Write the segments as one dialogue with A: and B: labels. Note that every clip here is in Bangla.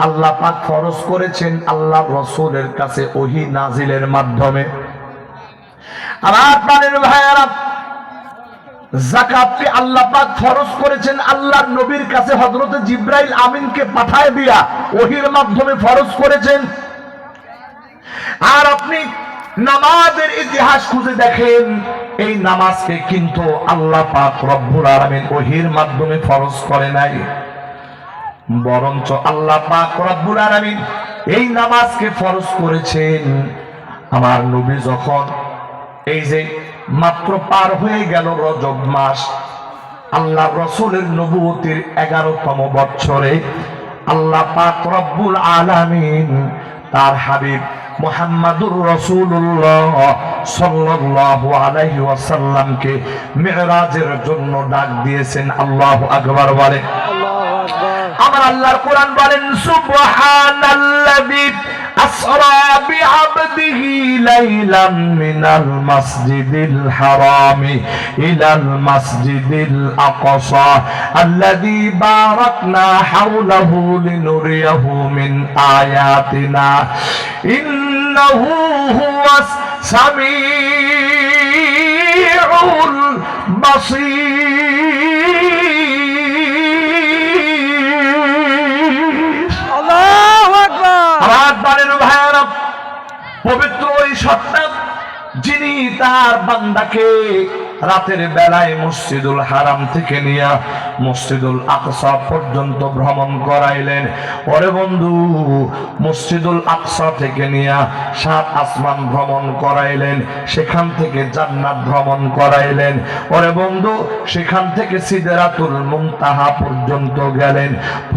A: আল্লাহ পাক ফরজ করেছেন আল্লাহ রাসূলের কাছে ওহী নাজিলের মাধ্যমে। আমার প্রাণের ভাইয়েরা, যাকাতকে আল্লাহ পাক ফরজ করেছেন আল্লাহর নবীর কাছে হযরত জিবরাইল আমিনকে পাঠায় দিয়া ওহীর মাধ্যমে ফরজ করেছেন। আর আপনি নামাজের ইতিহাস খুঁজে দেখেন, এই নামাজকে কিন্তু আল্লাহ পাক রব্বুল আলামিন ওহীর মাধ্যমে ফরজ করে নাই, বরঞ্চ আল্লাহ পাক রব্বুল আলামিন এই নামাজকে ফরজ করেছেন আমার নবী যখন এই যে মাত্র পার হয়ে গেল রজব মাস, আল্লাহ রাসূলের নবুয়তির 11তম বছরে আল্লাহ পাক রব্বুল আলামিন তার হাবিব মুহাম্মাদুর রাসূলুল্লাহ সাল্লাল্লাহু আলাইহি ওয়াসাল্লামকে মিরাজের জন্য ডাক দিয়েছেন। আল্লাহু আকবার বলেন। আমার আল্লাহর কোরআন বলেন, সুবহানাল্লাযী আসরা বিআবদিহি লাইলাম মিনাল মাসজিদিল হারামি ইলাল মাসজিদিল আকসা আল্লাযী বারাকনা হাওলাহু লিনুরিয়াহু মিন আয়াতিনা ইন্নাহু হুয়াস সামিউল বাসীর। পবিত্র ওই সত্তা যিনি তার বান্দাকে রাতের বেলায় মসজিদুল হারাম থেকে নিয়ে মসজিদুল আকসা পর্যন্ত ভ্রমণ করাইলেন। ওরে বন্ধু, মসজিদুল আকসা থেকে নিয়ে 7 আসমান ভ্রমণ করাইলেন, সেখান থেকে জান্নাত ভ্রমণ করাইলেন। ওরে বন্ধু, সেখান থেকে সিদরাতুল মুনতাহা পর্যন্ত গেলেন।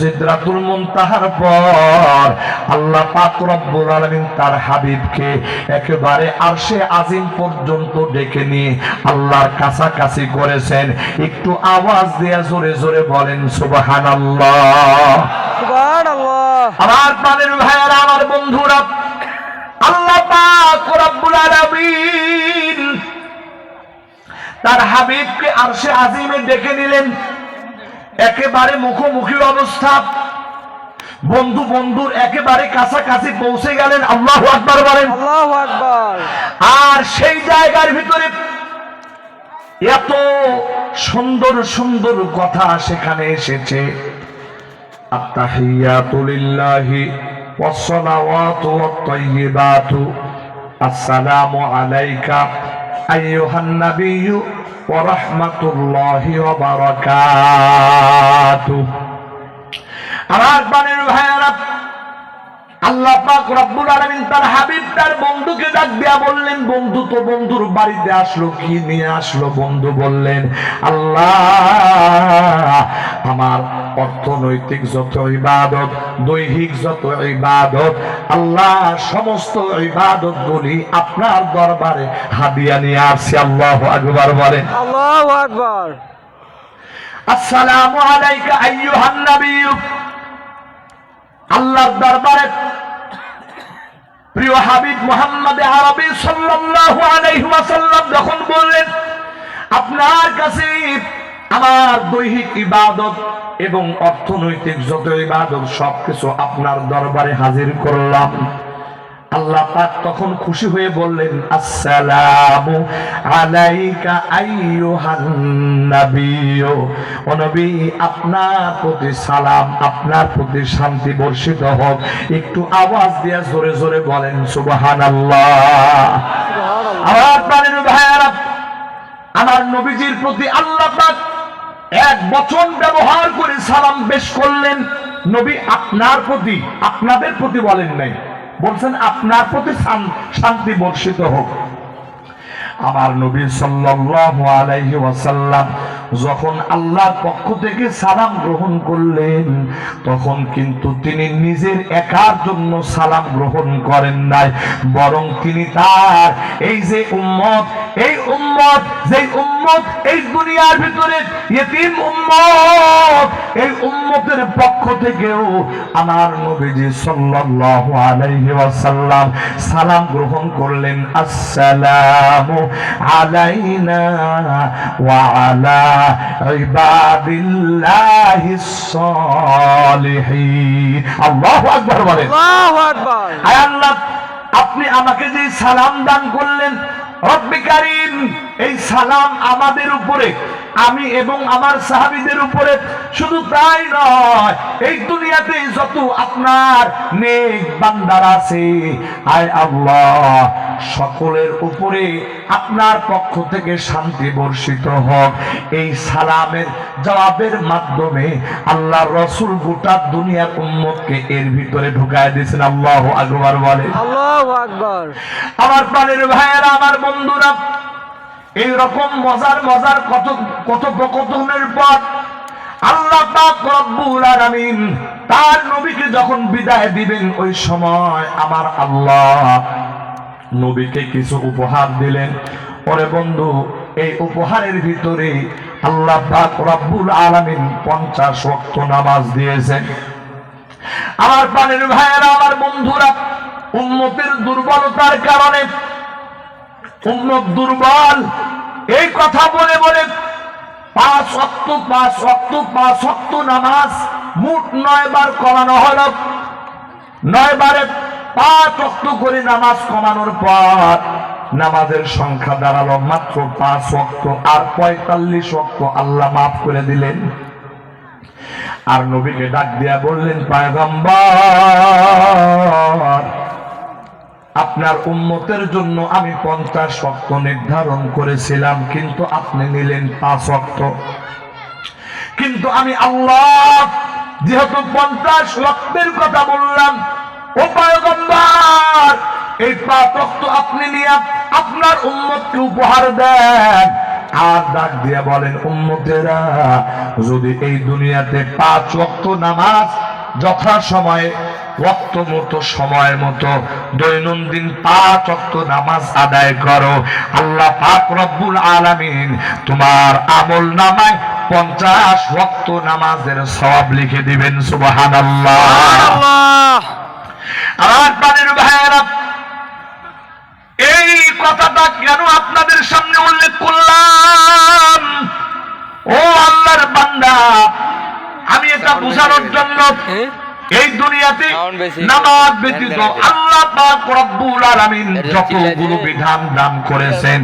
A: সিদরাতুল মুনতাহার পর আল্লাহ পাক রব্বুল আলামিন তার হাবিবকে একেবারে আরশে আজিম পর্যন্ত ডেকে নিয়ে আল্লাহ কাছাকাছি করেছেন। একটু আওয়াজ দিয়ে জোরে জোরে বলেন সুবহানাল্লাহ, সুবহানাল্লাহ। আমার প্রাণের ভাইয়েরা, আমার বন্ধুরা, আল্লাহ পাক রব্বুল আলামিন তার হাবিবকে আরশে আজিমে ডেকে নিলেন। একেবারে মুখোমুখি অবস্থা, বন্ধু বন্ধুর একেবারে কাছাকাছি পৌঁছে গেলেন। আল্লাহু আকবার বলেন। আল্লাহু আকবার। আর সেই জায়গার ভিতরে এত সুন্দর সুন্দর কথা সেখানে এসেছে। আত্তাহিয়াতু লিল্লাহি ওয়াস সালাওয়াতু ওয়াত তাইয়্যিবাতু আসসালামু আলাইকা আইয়ুহান নাবিয়্যু ওয়া রাহমাতুল্লাহি ওয়া বারাকাতুহু। আমার প্রাণের ভাইয়েরা, আল্লাহ পাক রব্বুল আলামিন তার হাবিব তার বন্ধুকে ডাক দিয়া বললেন, বন্ধু তো বন্ধুর বাড়িতে আসলো, কি নিয়ে আসলো? বন্ধু বললেন, আল্লাহ আমার অর্থনৈতিক যত ইবাদত, দৈহিক যত ইবাদত, আল্লাহ সমস্ত ইবাদত গুলি আপনার দরবারে হাদিয়া নিয়ে আসছি। আল্লাহু আকবার বলেন। আল্লাহু আকবার। আসসালামু আলাইকা আইয়ুহান নাবিয়্যু। আল্লাহর দরবারে প্রিয় হাবিব মুহাম্মদ আরবি সাল্লাল্লাহু আলাইহি ওয়াসাল্লাম যখন বললেন, আপনার কাছে আমার দৈহিক ইবাদত এবং অর্থনৈতিক যত ইবাদত সবকিছু আপনার দরবারে হাজির করলাম। আল্লাহ পাক তখন খুশি হয়ে বললেন, আসসালামু আলাইকা আইয়ুহান নাবিয়্যু। ও নবী, আপনার প্রতি সালাম, আপনার প্রতি শান্তি বর্ষিত হোক। একটু আওয়াজ দিয়ে জোরে জোরে বলেন সুবহানাল্লাহ। আমার প্রাণের ভাইয়েরা, আমার নবীজির প্রতি আল্লাহ পাক এক বচন ব্যবহার করে সালাম পেশ করলেন। নবী আপনার প্রতি, আপনাদের প্রতি বলেন নাই, বলছেন আপনার প্রতি শান্তি বর্ষিত হোক। আমার নবী সাল্লাল্লাহু আলাইহি ওয়াসাল্লাম যখন আল্লাহর পক্ষ থেকে সালাম গ্রহণ করলেন, তখন কিন্তু তিনি নিজের একার জন্য সালাম গ্রহণ করেন নাই, বরং তিনি তার এই যে উম্মত, এই উম্মত, যে উম্মত এই দুনিয়ার ভিতরে ইতিম উম্মত, এই উম্মতের পক্ষ থেকেও আমার নবীজি সাল্লাল্লাহু আলাইহি ওয়াসাল্লাম সালাম গ্রহণ করলেন। আসসালামু আলাইনা ওয়া আলা ইবাদিল্লাহিস সালিহিন। আল্লাহু আকবার বলেন।
B: আল্লাহু আকবার।
A: আয় আল্লাহ, আপনি আমাকে যে সালাম দান করলেন রব্বে কারীম, এই সালাম আমাদের উপরে, আমি এবং আমার সাহাবীদের উপরে, শুধু তাই নয়, এই দুনিয়াতে যত আপনার নেক বান্দারা আছে, আয় আল্লাহ, সকলের উপরে আপনার পক্ষ থেকে শান্তি বর্ষিত হোক। এই সালামের জবাবের মাধ্যমে আল্লাহ রসুল গোটা দুনিয়ার উম্মতকে এর ভিতরে ঢুকায় দিয়েছেন। আল্লাহু আকবার বলে।
B: আল্লাহু আকবার।
A: আমার প্রাণের ভাইয়েরা, আমার বন্ধুরা, এই রকম মজার মজার কথোপকথনের পর আল্লাহ পাক রব্বুল আলামিন তার নবীকে যখন বিদায় দিবেন, ওই সময় আমার আল্লাহ নবীকে কিছু উপহার দিলেন। ওরে বন্ধু, এই উপহারের ভিতরে আল্লাহ পাক রব্বুল আলামিন 50 ওয়াক্ত নামাজ দিয়েছেন। আমার প্রাণের ভাইয়েরা, আমার বন্ধুরা, উম্মতের দুর্বলতার কারণে উম্মত দুর্বল, এই কথা বলে বলে 5 ওয়াক্ত নামাজ মোট 9 বার কমানো হলো। 9 বারে 5 ওয়াক্ত করে নামাজ কমানোর পর নামাজের সংখ্যা দাঁড়ালো মাত্র 5 ওয়াক্ত। আর 45 ওয়াক্ত আল্লাহ মাফ করে দিলেন। আর নবীকে ডাক দিয়া বললেন, পয়গম্বর, আপনার উম্মতের জন্য আমি 50 ওয়াক্ত নির্ধারণ করেছিলাম, কিন্তু আপনি নিলেন 5 ওয়াক্ত। কিন্তু আমি আল্লাহ যেহেতু 50 ওয়াক্তের কথা বললাম, ও পয়গম্বর, এই 5 ওয়াক্ত আপনি নিয়ে আপনার উম্মতকে উপহার দেন। আর ডাক দিয়ে বলেন, উম্মতেরা, যদি এই দুনিয়াতে 5 ওয়াক্ত নামাজ যথা সময়ে ওয়াক্ত মতো সময় মতো দৈনন্দিন 5 ওয়াক্ত নামাজ আদায় করো, আল্লাহ পাক রব্বুল আলামিন তোমার আমল নামায় 50 ওয়াক্ত নামাজের সওয়াব লিখে দিবেন। সুবহানাল্লাহ। আমার প্রাণের ভাইয়েরা, এই কথাটা কেন আপনাদের সামনে উল্লেখ করলাম? ও আল্লাহর বান্দা, আমি এটা বোঝানোর জন্য এই দুনিয়াতে নামাজ ব্যতীত আল্লাহ পাক রব্বুল আলামিন যতগুলো বিধান দান করেছেন,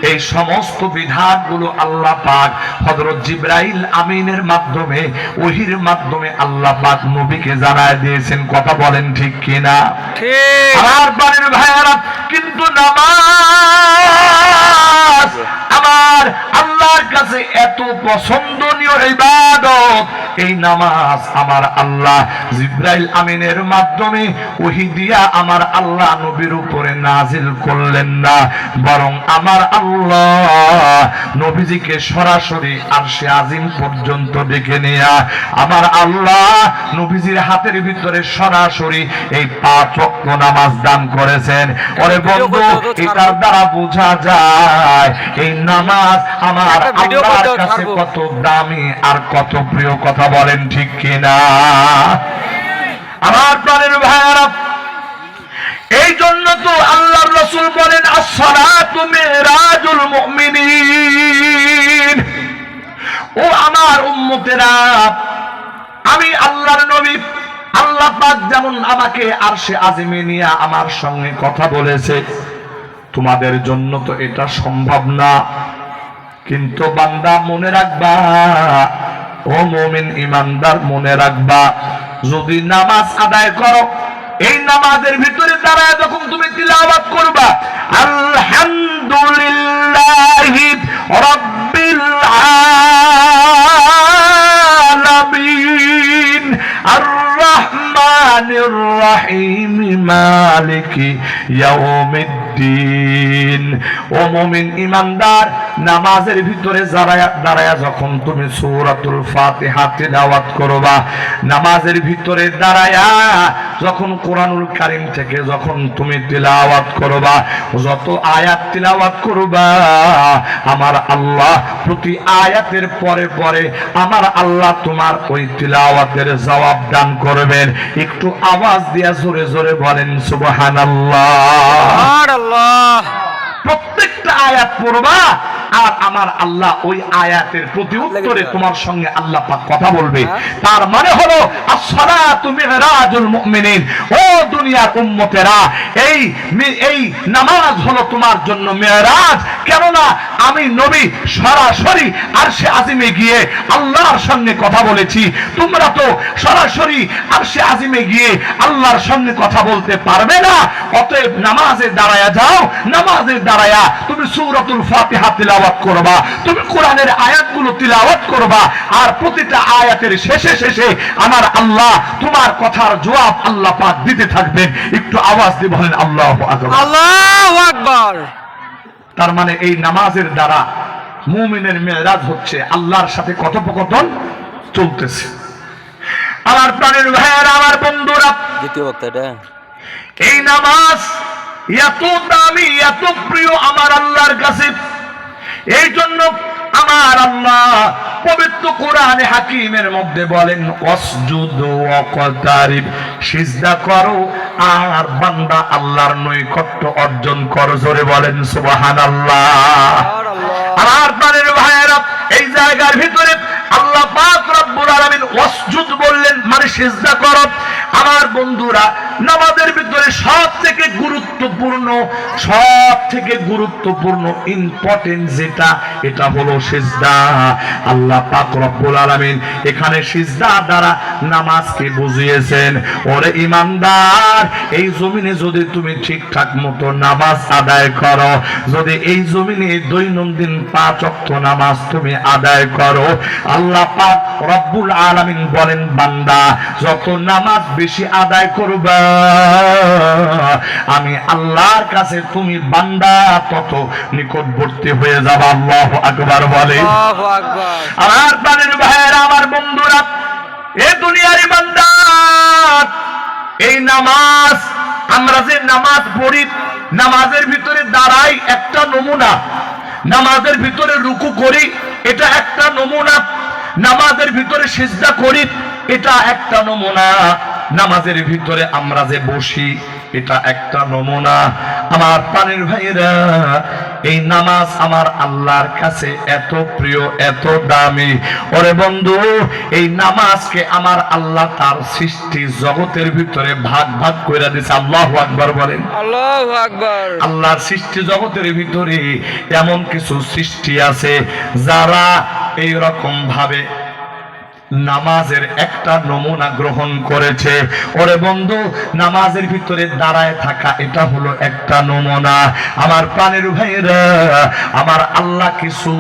A: এই সমস্ত বিধানগুলো আল্লাহ পাক হযরত জিবরাইল আমিনের মাধ্যমে, ওহীর মাধ্যমে আল্লাহ পাক নবীকে জানায় দিয়েছেন। কথা বলেন ঠিক কিনা? ঠিক। আমার বাড়ির ভাইয়েরা, কিন্তু নামাজ আমার আল্লাহর কাছে এত পছন্দনীয় ইবাদত, এই নামাজ আমার আল্লাহ জিবরাইল আমিনের মাধ্যমে ওহী দিয়া আমার আল্লাহ নবীর উপরে নাজিল করলেন না, বরং আমার আল্লাহ নবীজিকে সরাসরি আরশে আজিম পর্যন্ত ডেকে নিয়ে আমার আল্লাহ নবীজির হাতের ভিতরে সরাসরি এই 5 ওয়াক্ত নামাজ দান করেছেন। ওরে বন্ধু, এটার দ্বারা বোঝা যায় এই নামাজ আমার আল্লাহর কাছে কত দামি আর কত প্রিয়। কথা বলেন ঠিক কিনা? আমার প্রাণের ভাইয়েরা, এই জন্য তো আল্লাহর রাসূল বলেন, as-salatu মিরাজুল মুমিনিন। ও আমার উম্মতেরা, আমি আল্লাহর নবী, আল্লাহ পাক যেমন আমাকে আরশে আজিমে নিয়ে আমার সঙ্গে কথা বলেছে, তোমাদের জন্য তো এটা সম্ভব না। কিন্তু বান্দা মনে রাখবা, ও মুমিন ইমানদার মনে রাখবা, যদি নামাজ আদায় করো, এই নামাজের ভিতরে দাঁড়ায় যখন তুমি তিলাওয়াত করবা, আলহামদুলিল্লাহি রাব্বিল আলামিন আর রহমানির রহিম মালিকি ইয়াউমিদ্দিন। ও মুমিন ইমানদার, নামাজের ভিতরে দাঁড়ায়া যখন তুমি সূরাতুল ফাতিহা তিলাওয়াত করবা, নামাজের ভিতরে দাঁড়ায়া যখন কোরআনুল কারীম থেকে যখন তুমি তিলাওয়াত করবা, যত আয়াত তিলাওয়াত করবা, আমার আল্লাহ প্রতি আয়াতের পরে পরে আমার আল্লাহ তোমার ওই তিলাওয়াতের জবাব দান করবেন। একটু আওয়াজ দিয়া জোরে জোরে বলেন সুবহানাল্লাহ। সুবহানাল্লাহ। প্রত্যেকটা আয়াত পড়বা আর আমার আল্লাহ ওই আয়াতের প্রতি উত্তরে তোমার সঙ্গে আল্লাহ পাক কথা বলবে। তার মানে হলো আসসালাতু মিরাজুল মুমিনিন। ও দুনিয়ার উম্মতেরা, এই নামাজ হলো তোমার জন্য মেরাজ। কেননা আমি নবী সরাসরি আরশে আজিমে গিয়ে আল্লাহর সঙ্গে কথা বলেছি। তোমরা তো সরাসরি আরশে আজিমে গিয়ে আল্লাহর সঙ্গে কথা বলতে পারবে না। অতএব নামাজে দাঁড়ায়া যাও, নামাজে দাঁড়ায়া তুমি সূরাতুল ফাতিহা তিলাওয়াত করবা, তুমি কোরআনের আয়াতগুলো তিলাওয়াত করবা, আর প্রতিটা আয়াতের শেষে শেষে আমার আল্লাহ তোমার কথার জবাব আল্লাহ পাক দিতে থাকবেন। একটু আওয়াজ দিয়ে বলেন আল্লাহু আকবার।
B: আল্লাহু আকবার।
A: তার মানে এই নামাজের দ্বারা মুমিনের মেরাজ হচ্ছে, আল্লাহর সাথে কথোপকথন চলতেছে। আমার প্রাণের ভাইয়েরা, আমার বন্ধুরা,
B: দ্বিতীয় বক্তাটা
A: এই নামাজ এত দামি, এত প্রিয় আমার আল্লাহর কাছে। এই জন্য আমার আল্লাহ পবিত্র কোরআনে হাকিমের মধ্যে বলেন ওয়াসজুদু ওয়াকতারিব, সিজদা করো আর বান্দা আল্লাহর নৈকট্য অর্জন করো। জোরে বলেন সুবহানাল্লাহ। আমার প্রাণের ভাইয়েরা, এই জায়গার ভিতরে আল্লাহ পাক রব্বুল আলামিন ওয়াসজুদ বললেন, মানে সিজদা করো। আমার বন্ধুরা, নামাজের ভিতরে সব থেকে গুরুত্বপূর্ণ ইম্পর্টেন্ট যেটা, এটা হলো সিজদা। আল্লাহ পাক রব্বুল আলামিন এখানে সিজদা দ্বারা নামাজকে বুঝিয়েছেন। ওরে ঈমানদার, এই জমিনে যদি তুমি ঠিকঠাক মতো নামাজ আদায় করো, যদি এই জমিনে দৈনন্দিন 5 ওয়াক্ত নামাজ তুমি আদায় করো, আল্লাহ পাক রব্বুল আলামিন বলেন, বান্দা যত নামাজ বেশি আদায় করবা, আমি আল্লাহর কাছে তুমি বান্দা তত নিকটবর্তী হয়ে যাবা। আল্লাহু আকবার বলে।
B: আল্লাহু আকবার।
A: আমার প্রাণের ভাইয়েরা, আমার বন্ধুরা, এই দুনিয়ার ইমানদার, এই নামাজ আমরা যে নামাজ পড়ি, নামাজের ভিতরে দাঁড়াই একটা নমুনা, নামাজের ভিতরে রুকু করি এটা একটা নমুনা, নামাজের ভিতরে সিজদা করি এটা একটা নমুনা, নামাজের ভিতরে আমরা যে বসি এটা একটা নমুনা। আমার প্রাণের ভাইয়েরা, এই নামাজ আমার আল্লাহর কাছে এত প্রিয়, এত দামি। ওরে বন্ধু, এই নামাজকে আমার আল্লাহ তার সৃষ্টি জগতের ভিতরে ভাগ ভাগ করে দিয়েছে। আল্লাহু আকবার বলেন।
B: আল্লাহু আকবার।
A: আল্লাহর সৃষ্টি জগতের ভিতরে এমন কিছু সৃষ্টি আছে যারা এই রকম ভাবে নামাজের একটা নমুনা গ্রহণ করেছে। ওরে বন্ধু, নামাজের ভিতরে দাঁড়ায় থাকা এটা হলো একটা নমুনা। আমার প্রাণের ভাইরা, আমার আল্লাহ কিছু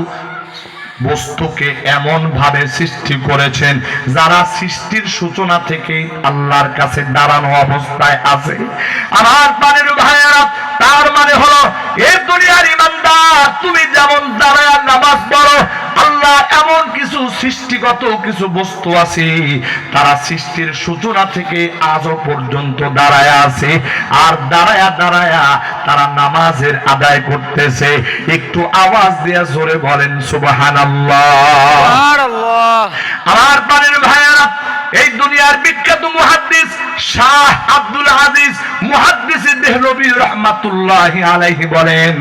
A: বস্তুকে এমন ভাবে সৃষ্টি করেছেন যারা সৃষ্টির সূচনা থেকে আল্লাহর কাছে দাঁড়ানো অবস্থায় আছে। আমার প্রাণের ভাইরা, তার মানে হলো এই দুনিয়ার ইমানদার, তুমি যেমন দাঁড়ায় নামাজ পড়ো, আল্লাহ এমন কিছু সৃষ্টিগত কিছু বস্তু আছে তারা সৃষ্টির সূচনা থেকে আজও পর্যন্ত দাঁড়ায় আছে, আর দাঁড়ায়া দাঁড়ায়া তারা নামাজের আদায় করতেছে। একটু আওয়াজ দিয়ে জোরে বলেন সুবহানাল্লাহ।
B: সুবহানাল্লাহ।
A: আমার প্রাণের ভাইয়েরা, এই দুনিয়ার বিখ্যাত মুহাদ্দিস শাহ আব্দুল আজিজ মুহাদ্দিস দেহলভী রাহমাতুল্লাহি আলাইহি বলেন,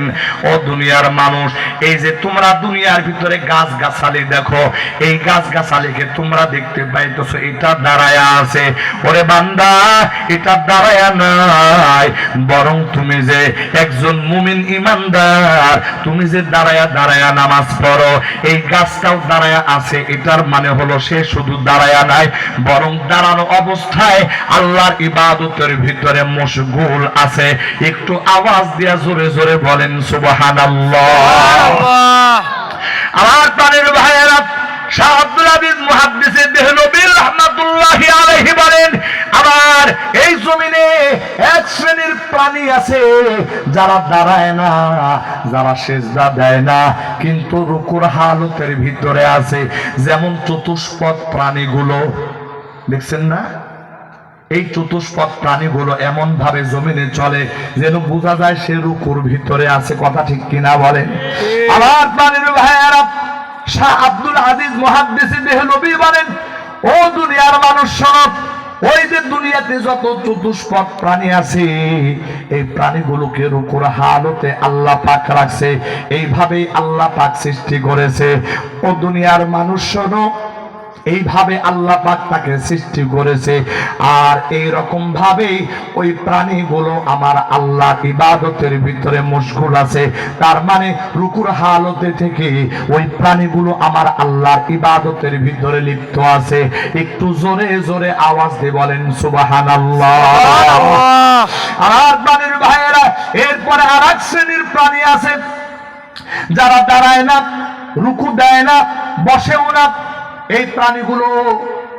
A: ও দুনিয়ার মানুষ, এই যে তোমরা দুনিয়ার ভিতরে গাছ গাছালি দেখো, এই গাছ গাছালিকে তোমরা দেখতে পাইতেছো এটা দাঁড়ায়া আছে। ওরে বান্দা, এটা দাঁড়ায়া নাই, বরং তুমি যে একজন মুমিন ইমানদার, তুমি যে দাঁড়ায়া দাঁড়ায়া নামাজ পড়ো, এই গাছটাও দাঁড়ায়া আছে। এটার মানে হলো সে শুধু দাঁড়ায়া নাই, বরং দাঁড়ানো অবস্থায় আল্লাহর ইবাদতের ভিতরে মশগুল আছে। একটু আওয়াজ দিয়া জোরে জোরে বলেন সুবহানাল্লাহ। আমার প্রাণের ভাইয়েরা, শাহ আব্দুল আজিজ মুহাদ্দিস দেহলভী রাহমাতুল্লাহি আলাইহি বলেন, আবার এই জমিনে এক শ্রেণীর প্রাণী আছে যারা দাঁড়ায় না, যারা সিজদা দেয় না, কিন্তু রুকুর হালতের ভিতরে আছে। যেমন চতুষ্পদ প্রাণীগুলো দেখছেন না, এই চতুষ্পদ প্রাণীগুলো এমন ভাবে জমিনে চলে যেন বোঝা যায় সে রুকুর ভিতরে আছে। কথা ঠিক কিনা বলেন? আমার প্রাণের ভাইয়েরা, শাহ আব্দুল আজিজ মুহাদ্দিস দেহলভী বলেন, ও দুনিয়ার মানুষ শোনো, ওই যে দুনিয়াতে যত চতুষ্পদ প্রাণী আছে এই প্রাণীগুলোকে রুকুর হালতে আল্লাহ পাক রাখছে, এইভাবেই আল্লাহ পাক সৃষ্টি করেছে। ও দুনিয়ার মানুষ শোনো, এইভাবে আল্লাহ পাক তাকে সৃষ্টি করেছে। আর এই রকম ভাবে ওই প্রাণীগুলো আমার আল্লাহর ইবাদতের ভিতরে মশগুল আছে। তার মানে রুকুর হালতে থেকে ওই প্রাণীগুলো আমার আল্লাহর ইবাদতের ভিতরে লিপ্ত আছে। একটু জোরে জোরে আওয়াজ দিয়ে বলেন সুবহানাল্লাহ। আর প্রাণীর ভাইয়েরা, এরপরে আর এক শ্রেণীর প্রাণী আছে যারা দাঁড়ায় না, রুকু দেয় না, বসেও না। এই প্রাণীগুলো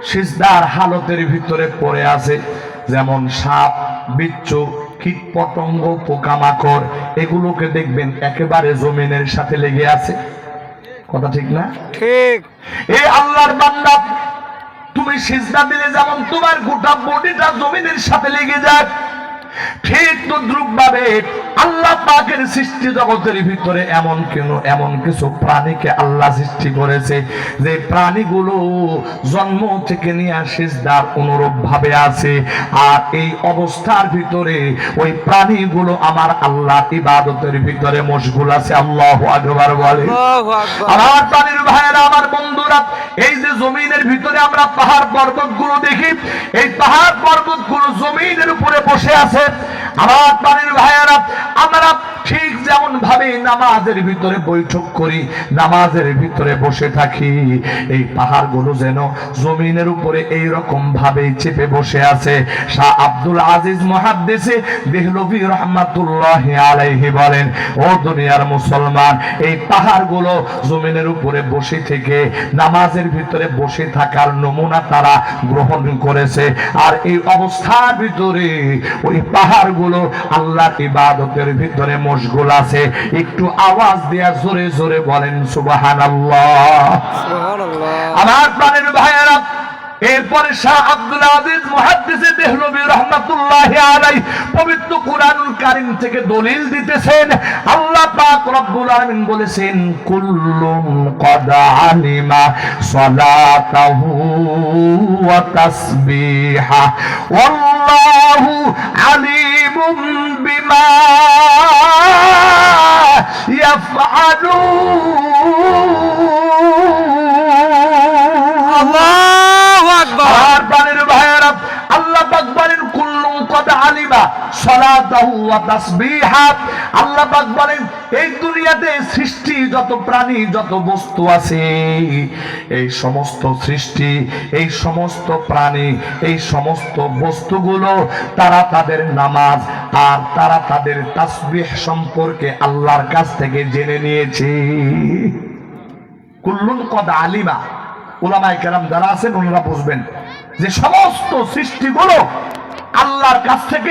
A: সিজদার হালতের ভিতরে পড়ে আছে। যেমন সাপ, বিচ্ছু, কীট পতঙ্গ, পোকামাকড়, এগুলোকে দেখবেন একেবারে জমিনের সাথে লেগে আছে। কথা ঠিক না?
B: ঠিক।
A: এই আল্লাহর বান্দা, তুমি সিজদা দিলে যেমন তোমার গোটা বডিটা জমিনের সাথে লেগে যায়, ঠিক তদ্রুপ ভাবে আল্লাহ পাকের সৃষ্টি জগতের ভিতরে এমন কিছু প্রাণীকে আল্লাহ সৃষ্টি করেছে যে প্রাণীগুলো জন্ম থেকে নিয়ে সিজদার অনুরূপ ভাবে আছে। আর এই অবস্থার ভিতরে ওই প্রাণীগুলো আমার আল্লাহর ইবাদতের ভিতরে মশগুল আছে। আল্লাহু আকবার বলে।
B: আল্লাহু আকবার।
A: আমার প্রাণীর ভাইয়েরা, আমার বন্ধুরা, এই যে জমিনের ভিতরে আমরা পাহাড় পর্বত গুলো দেখি, এই পাহাড় পর্বত গুলো জমিনের উপরে বসে আছে। আমার প্রাণীর ভাইয়েরা, আমরা ঠিক যেমন ভাবে নামাজের ভিতরে বৈঠক করি, নামাজের ভিতরে বসে থাকি, এই পাহাড়গুলো যেন জমিনের উপরে এই রকম ভাবে চেপে বসে আছে। শাহ আব্দুল আজিজ মুহাদ্দিসে দেহলভী রাহমাতুল্লাহি আলাইহি বলেন, ও দুনিয়ার মুসলমান, এই পাহাড়গুলো জমিনের উপরে বসে থেকে নামাজের ভিতরে বসে থাকার নমুনা তারা গ্রহণ করেছে। আর এই অবস্থার ভিতরে ওই পাহাড়গুলো আল্লাহর ইবাদতের ভিতরে মশগুল আছে। একটু আওয়াজ দিয়া জোরে জোরে বলেন সুবহানাল্লাহ।
B: সুবহানাল্লাহ।
A: আমার প্রাণের ভাইয়েরা, এরপরে শাহ আব্দুল আজিজ মুহাদ্দিসে দেহলভী রাহমাতুল্লাহি আলাইহি পবিত্র কুরআনুল কারীম থেকে দলিল দিতেছেন। আল্লাহ পাক রব্বুল আলামিন বলেছেন, কুল্লুম ক্বাদ আলিমা সালাতাহু ওয়া তাসবিহা ওয়াল্লাহু আলিমুম বিমা ইয়াফআলুন।
B: আল্লাহু আকবার।
A: আর প্রাণের ভাইয়েরা, আল্লাহ পাক বলেন, কুল্লুম ক্বাদ আলিমা সালাতাহু ওয়া তাসবিহা। আল্লাহ পাক বলেন, এই দুনিয়াতে সৃষ্টি যত প্রাণী, যত বস্তু আছে, এই সমস্ত সৃষ্টি, এই সমস্ত প্রাণী, এই সমস্ত বস্তুগুলো তারা তাদের নামাজ আর তারা তাদের তাসবিহ সম্পর্কে আল্লাহর কাছ থেকে জেনে নিয়েছে। কুল্লুন ক্বাদ আলিমা, উলামায়ে কেরাম যারা আছেন ওনারা বুঝবেন যে সমস্ত সৃষ্টিগুলো আল্লাহর কাছ থেকে